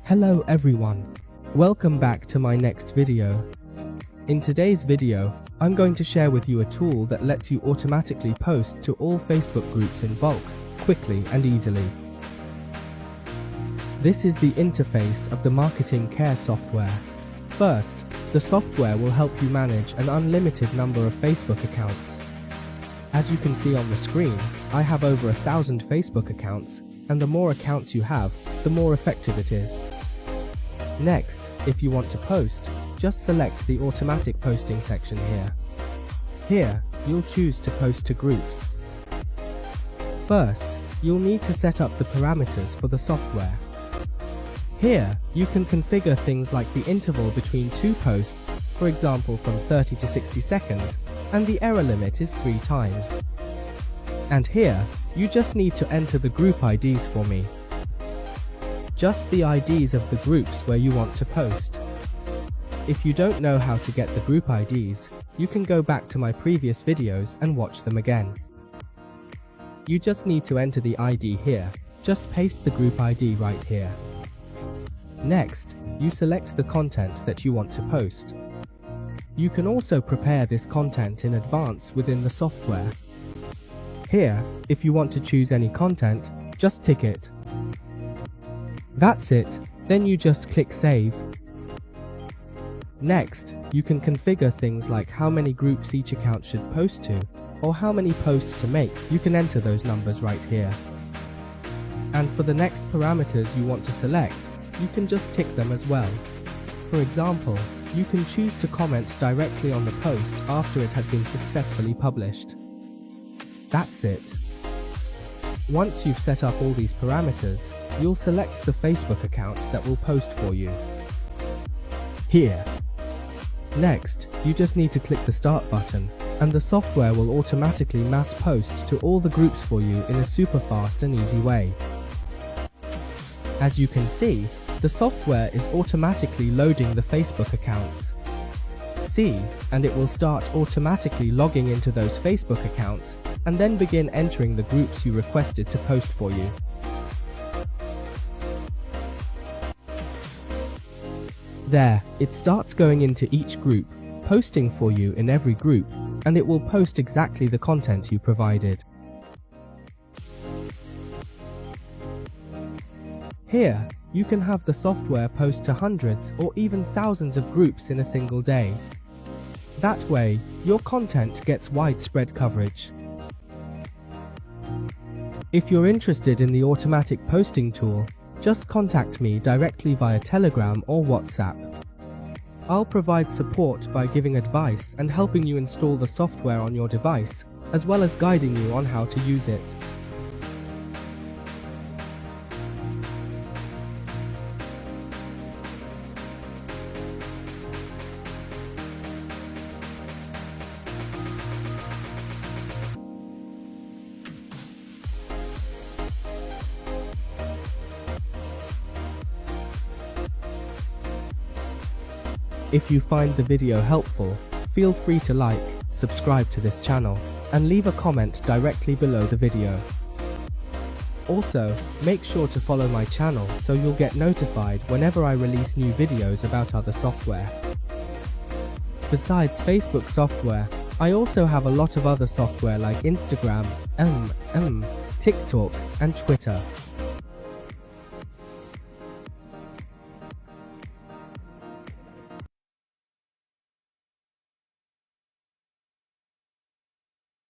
Hello everyone, welcome back to my next video. In today's video, I'm going to share with you a tool that lets you automatically post to all Facebook groups in bulk, quickly and easily. This is the interface of the Marketing Care software. First, the software will help you manage an unlimited number of Facebook accounts. As you can see on the screen, I have over 1,000 Facebook accounts, and the more accounts you have, the more effective it is. Next, if you want to post, just select the automatic posting section here. Here, you'll choose to post to groups. First, you'll need to set up the parameters for the software. Here, you can configure things like the interval between two posts, for example from 30 to 60 seconds, and the error limit is 3 times. And here, you just need to enter the group IDs for me. Just the IDs of the groups where you want to post. If you don't know how to get the group IDs, you can go back to my previous videos and watch them again. You just need to enter the ID here, just paste the group ID right here. Next, you select the content that you want to post. You can also prepare this content in advance within the software. Here, if you want to choose any content, just tick it. That's it, then you just click Save. Next, you can configure things like how many groups each account should post to, or how many posts to make. You can enter those numbers right here. And for the next parameters you want to select, you can just tick them as well. For example, you can choose to comment directly on the post after it has been successfully published. That's it. Once you've set up all these parameters, you'll select the Facebook accounts that will post for you. Here. Next, you just need to click the Start button, and the software will automatically mass post to all the groups for you in a super fast and easy way. As you can see, the software is automatically loading the Facebook accounts. See, and it will start automatically logging into those Facebook accounts, and then begin entering the groups you requested to post for you. There, it starts going into each group, posting for you in every group, and it will post exactly the content you provided. Here, you can have the software post to hundreds or even thousands of groups in a single day. That way, your content gets widespread coverage. If you're interested in the automatic posting tool, just contact me directly via Telegram or WhatsApp. I'll provide support by giving advice and helping you install the software on your device, as well as guiding you on how to use it. If you find the video helpful, feel free to like, subscribe to this channel, and leave a comment directly below the video. Also, make sure to follow my channel so you'll get notified whenever I release new videos about other software. Besides Facebook software, I also have a lot of other software like Instagram, TikTok, and Twitter.